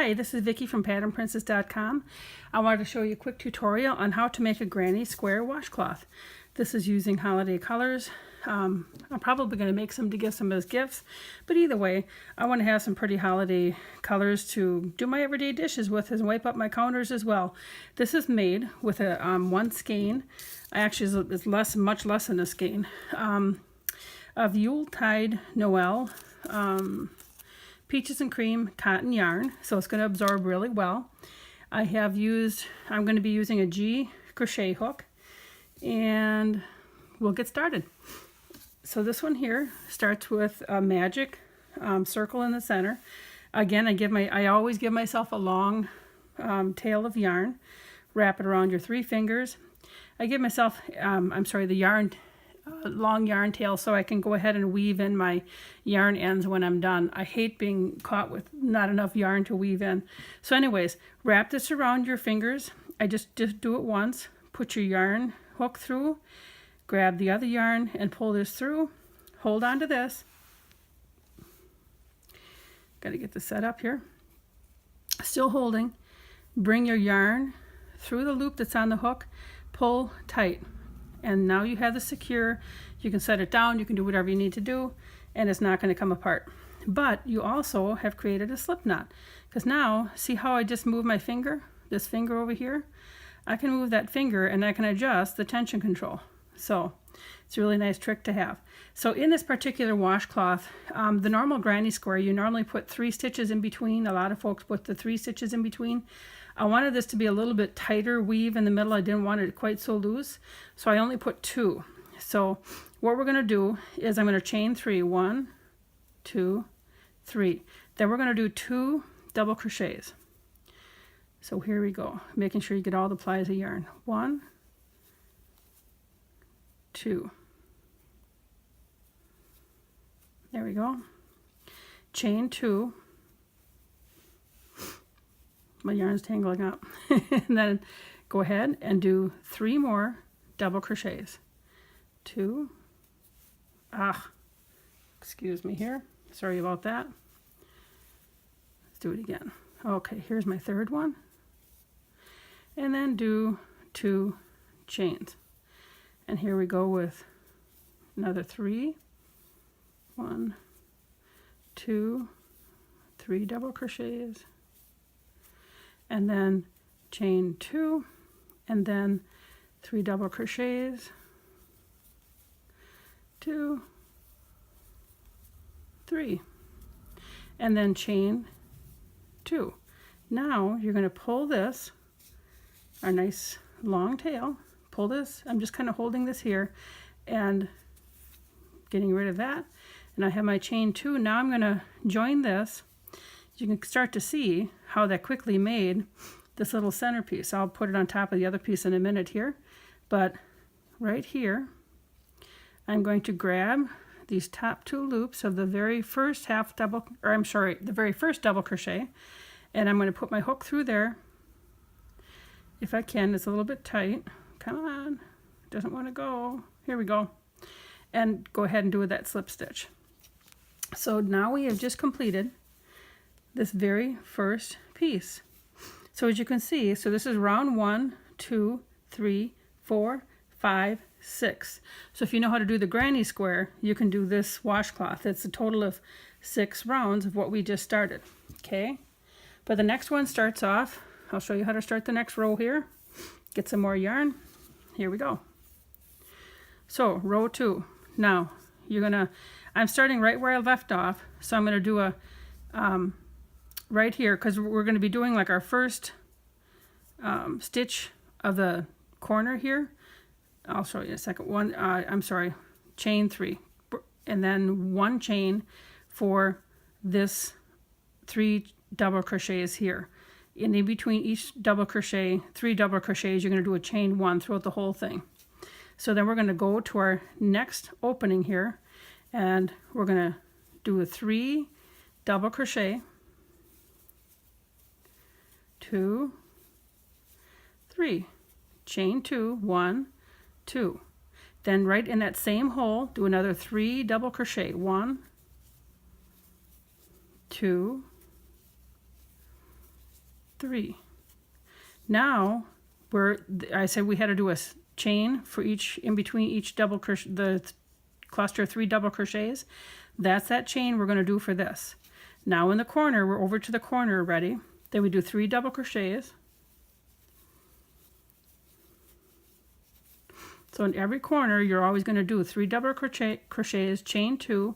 Hi, this is Vicky from patternprincess.com. I wanted to show you a quick tutorial on how to make a granny square washcloth. This is using holiday colors. I'm probably going to make some to give some as gifts, but either way, I want to have some pretty holiday colors to do my everyday dishes with and wipe up my counters as well. This is made with a one skein. Actually, it's much less than a skein of Yuletide Noel peaches and cream cotton yarn, so it's going to absorb really well. I'm going to be using a G crochet hook, and we'll get started. So this one here starts with a magic circle in the center. Again, I always give myself a long tail of yarn. Wrap it around your 3 fingers. I give myself, the long yarn tail so I can go ahead and weave in my yarn ends when I'm done. I hate being caught with not enough yarn to weave in. So anyways, wrap this around your fingers. I just do it once. Put your yarn hook through, grab the other yarn and pull this through. Hold on to this. Got to get this set up here. Still holding. Bring your yarn through the loop that's on the hook. Pull tight. And now you have this secure. You can set it down, you can do whatever you need to do, and it's not going to come apart. But you also have created a slip knot, because now, see how I just moved my finger, this finger over here? I can move that finger and I can adjust the tension control. So it's a really nice trick to have. So in this particular washcloth, the normal granny square, you normally put 3 stitches in between. A lot of folks put the 3 stitches in between. I wanted this to be a little bit tighter weave in the middle. I didn't want it quite so loose, so I only put 2. So what we're going to do is I'm going to chain 3. 1, 2, 3. Then we're going to do 2 double crochets. So here we go, making sure you get all the plies of yarn. 1, 2. There we go. Chain 2. My yarn's tangling up. And then go ahead and do 3 more double crochets. 2. Excuse me here. Sorry about that. Let's do it again. Okay, here's my 3rd one. And then do 2 chains. And here we go with another 3. 1, 2, 3 double crochets. And then chain 2, and then 3 double crochets, 2, 3, and then chain 2. Now you're going to pull this, our nice long tail, pull this. I'm just kind of holding this here and getting rid of that. And I have my chain 2. Now I'm going to join this. You can start to see how that quickly made this little centerpiece. I'll put it on top of the other piece in a minute here, but right here I'm going to grab these top 2 loops of the very first the very first double crochet, and I'm going to put my hook through there. If I can, it's a little bit tight. Come on, doesn't want to go. Here we go. And go ahead and do that slip stitch. So now we have just completed this very first piece. So as you can see, so this is round 1, 2, 3, 4, 5, 6. So if you know how to do the granny square, you can do this washcloth. It's a total of 6 rounds of what we just started. Okay, but the next one starts off, I'll show you how to start the next row here. Get some more yarn. Here we go. So row 2. Now I'm starting right where I left off, so I'm going to do a right here, because we're going to be doing like our first stitch of the corner here. I'll show you in a second. Chain 3, and then 1 chain for this 3 double crochets here. And in between each double crochet, 3 double crochets, you're going to do a chain 1 throughout the whole thing. So then we're going to go to our next opening here, and we're going to do a 3 double crochet, 2, 3, chain 2, 1, 2. Then right in that same hole, do another 3 double crochet, 1, 2, 3. Now I said we had to do a chain for each, in between each double crochet, the cluster of 3 double crochets. That's that chain we're going to do for this. Now in the corner, we're over to the corner already. Then we do 3 double crochets. So in every corner, you're always going to do 3 double crochets, chain 2,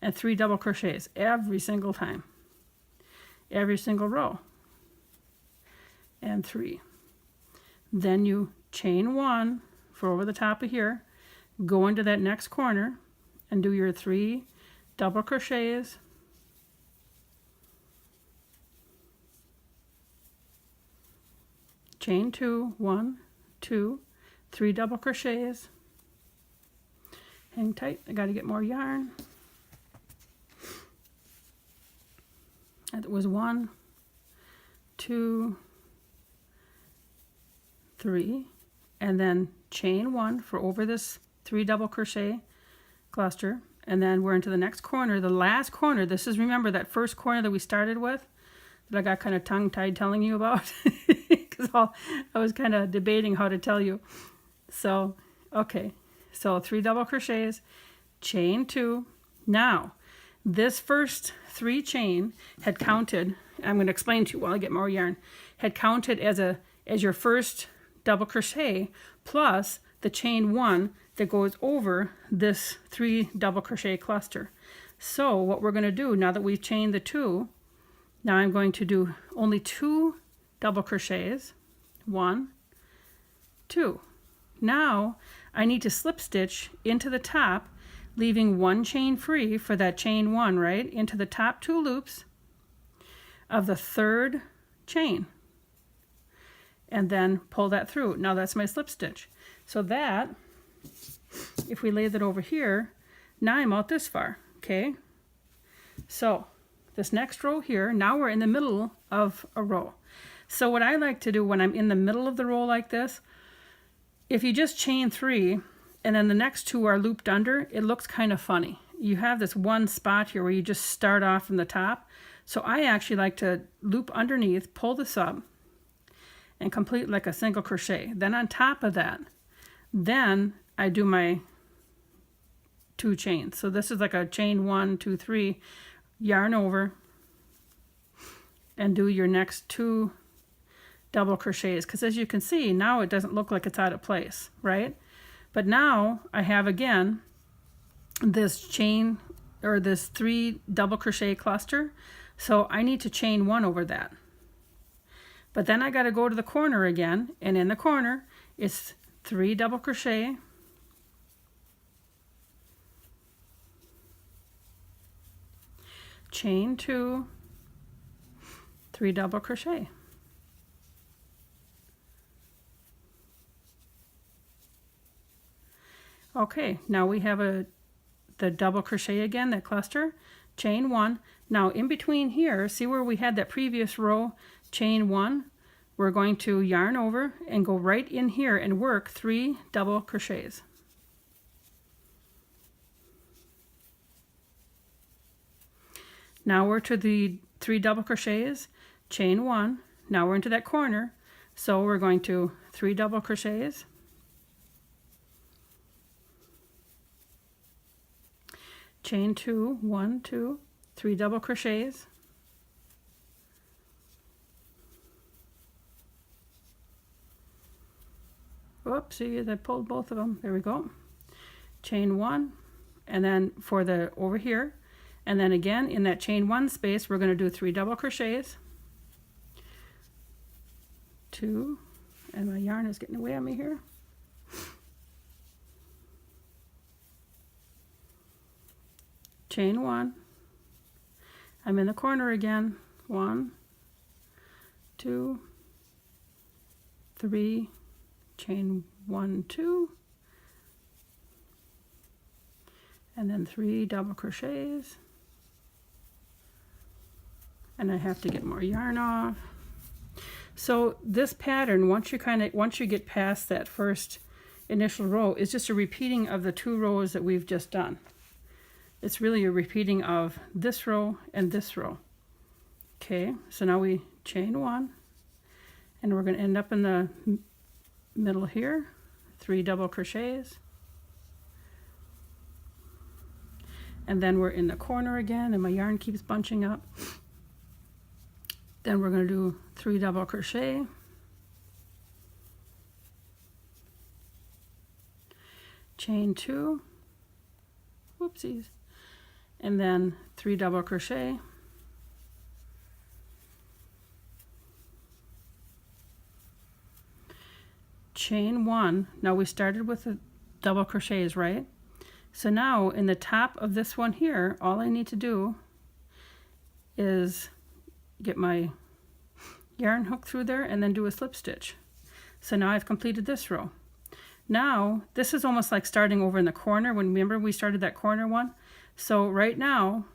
and 3 double crochets every single time. Every single row. And 3. Then you chain 1 for over the top of here, go into that next corner, and do your 3 double crochets. Chain 2, 1, 2, 3 double crochets. Hang tight, I got to get more yarn. That was 1, 2, 3, and then chain 1 for over this 3 double crochet cluster, and then we're into the next corner, the last corner. This is, remember that first corner that we started with, that I got kind of tongue-tied telling you about, because I was kind of debating how to tell you. So, okay, so 3 double crochets, chain 2. Now, this first 3 chain had counted, I'm going to explain to you while I get more yarn, had counted as your first double crochet plus the chain 1 that goes over this 3 double crochet cluster. So what we're going to do, now that we've chained the 2, now I'm going to do only 2 double crochets, 1, 2. Now I need to slip stitch into the top, leaving 1 chain free for that chain 1, right, into the top 2 loops of the 3rd chain, and then pull that through. Now that's my slip stitch. So that, if we lay that over here, now I'm out this far, okay? So this next row here, now we're in the middle of a row. So what I like to do when I'm in the middle of the row like this, if you just chain 3 and then the next 2 are looped under, it looks kind of funny. You have this one spot here where you just start off from the top. So I actually like to loop underneath, pull this up, and complete like a single crochet. Then on top of that, then I do my 2 chains. So this is like a chain 1, 2, 3, yarn over, and do your next 2 double crochets. Because as you can see, now it doesn't look like it's out of place, right? But now I have again this chain, or this 3 double crochet cluster. So I need to chain 1 over that. But then I got to go to the corner again, and in the corner it's 3 double crochet, chain 2, 3 double crochet. Okay, now we have the double crochet again, that cluster, chain 1. Now in between here, see where we had that previous row, chain 1, we're going to yarn over and go right in here and work 3 double crochets. Now we're to the 3 double crochets, chain 1. Now we're into that corner, so we're going to 3 double crochets, chain 2, 1, 2, 3 double crochets, whoopsie, I pulled both of them, there we go, chain 1, and then for the over here, and then again in that chain 1 space we're going to do 3 double crochets, 2, and my yarn is getting away on me here, chain 1, I'm in the corner again, 1, 2, 3, chain 1, 2, and then 3 double crochets, and I have to get more yarn off. So this pattern, once you get past that first initial row, is just a repeating of the 2 rows that we've just done. It's really a repeating of this row and this row. Okay, so now we chain 1, and we're going to end up in the middle here, 3 double crochets, and then we're in the corner again, and my yarn keeps bunching up. Then we're going to do 3 double crochet, chain 2, whoopsies, and then 3 double crochet, chain 1. Now we started with the double crochets, right? So now in the top of this one here, all I need to do is get my yarn hook through there and then do a slip stitch. So now I've completed this row. Now this is almost like starting over in the corner. When remember we started that corner one. So right now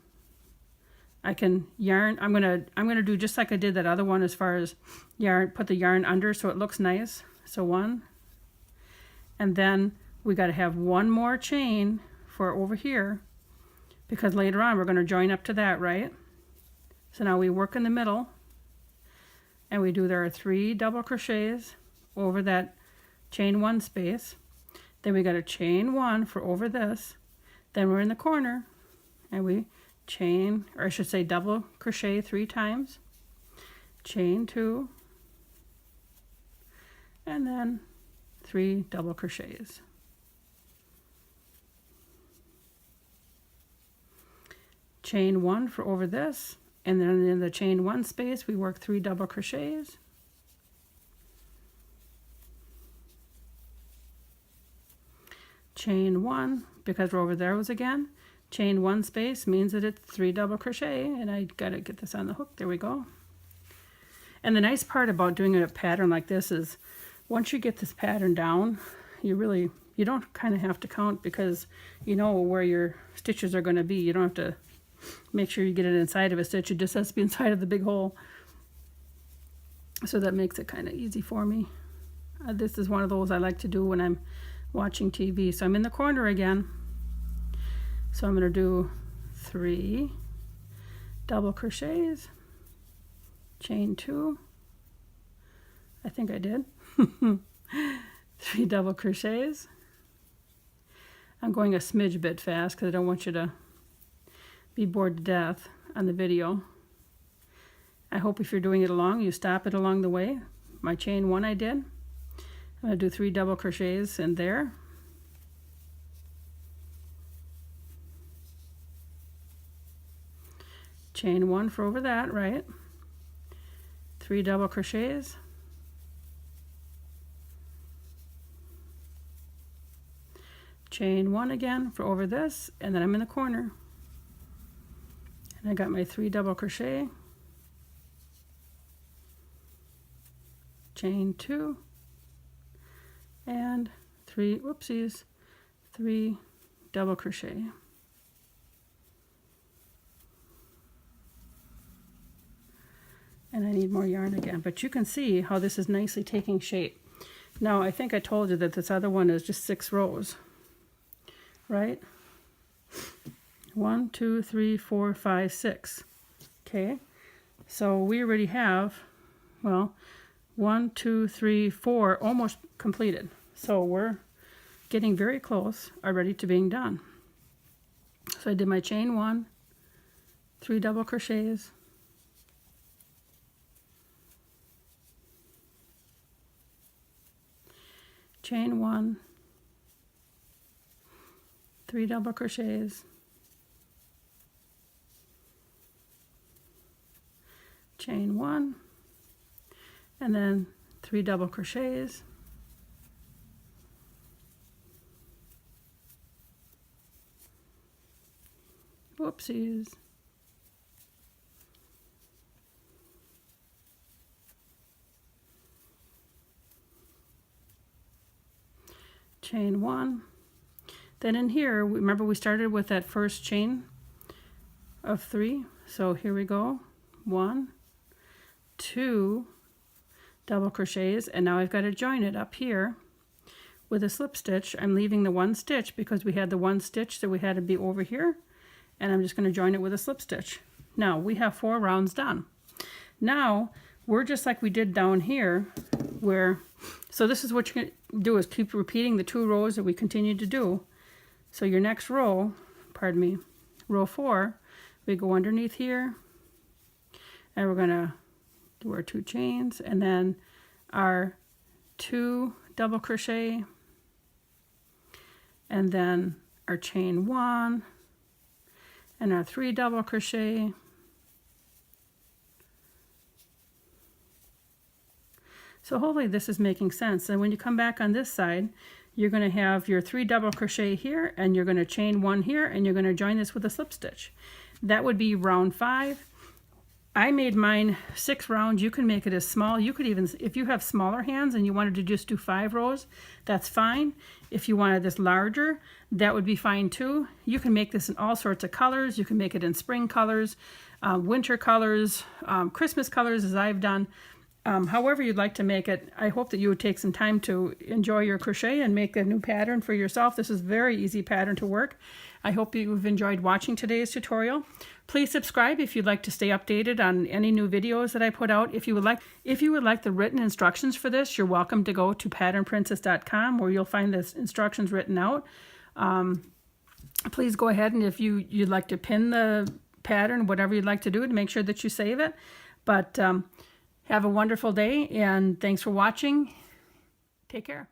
I can yarn. I'm gonna do just like I did that other one as far as yarn. Put the yarn under so it looks nice. So 1, and then we got to have 1 more chain for over here, because later on we're going to join up to that, right? So now we work in the middle, and we do there 3 double crochets over that chain 1 space. Then we got to chain 1 for over this. Then we're in the corner, and we chain, or I should say double crochet 3 times, chain 2, and then 3 double crochets. Chain 1 for over this, and then in the chain 1 space we work 3 double crochets, chain 1, because we're over there was again, chain 1 space means that it's 3 double crochet, and I gotta get this on the hook. There we go. And the nice part about doing a pattern like this is once you get this pattern down, you don't kind of have to count, because you know where your stitches are going to be. You don't have to make sure you get it inside of a stitch. It just has to be inside of the big hole. So that makes it kind of easy for me. This is one of those I like to do when I'm watching TV. So I'm in the corner again. So I'm going to do 3 double crochets, chain 2. I think I did. 3 double crochets. I'm going a smidge bit fast because I don't want you to be bored to death on the video. I hope if you're doing it along, you stop it along the way. My chain 1 I did. I'm going to do 3 double crochets in there. Chain 1 for over that, right? 3 double crochets. Chain 1 again for over this, and then I'm in the corner. And I got my 3 double crochet, chain 2, and 3 double crochet. And I need more yarn again, but you can see how this is nicely taking shape. Now I think I told you that this other one is just 6 rows, right? 1, 2, 3, 4, 5, 6. Okay, so we already have, well, 1, 2, 3, 4 almost completed. So we're getting very close already to being done. So I did my chain 1, 3 double crochets, chain 1, 3 double crochets, chain 1, and then 3 double crochets, whoopsies, chain 1. Then in here, remember we started with that first chain of 3, so here we go, 1, 2 double crochets, and now I've got to join it up here with a slip stitch. I'm leaving the 1 stitch because we had the 1 stitch that we had to be over here, and I'm just going to join it with a slip stitch. Now we have 4 rounds done. Now we're just like we did down here, where, so this is what you're going to do, is keep repeating the 2 rows that we continue to do. So your next row, pardon me, row 4, we go underneath here, and we're going to do our 2 chains, and then our 2 double crochet, and then our chain 1, and our 3 double crochet, so hopefully this is making sense. And when you come back on this side, you're going to have your 3 double crochet here, and you're going to chain 1 here, and you're going to join this with a slip stitch. That would be round 5. I made mine 6 rounds. You can make it as small. You could even, if you have smaller hands and you wanted to just do 5 rows, that's fine. If you wanted this larger, that would be fine too. You can make this in all sorts of colors. You can make it in spring colors, winter colors, Christmas colors, as I've done. However you'd like to make it. I hope that you would take some time to enjoy your crochet and make a new pattern for yourself. This is a very easy pattern to work. I hope you've enjoyed watching today's tutorial. Please subscribe if you'd like to stay updated on any new videos that I put out. If you would like the written instructions for this, you're welcome to go to patternprincess.com, where you'll find the instructions written out. Please go ahead, and if you'd like to pin the pattern, whatever you'd like to do, to make sure that you save it. But have a wonderful day, and thanks for watching. Take care.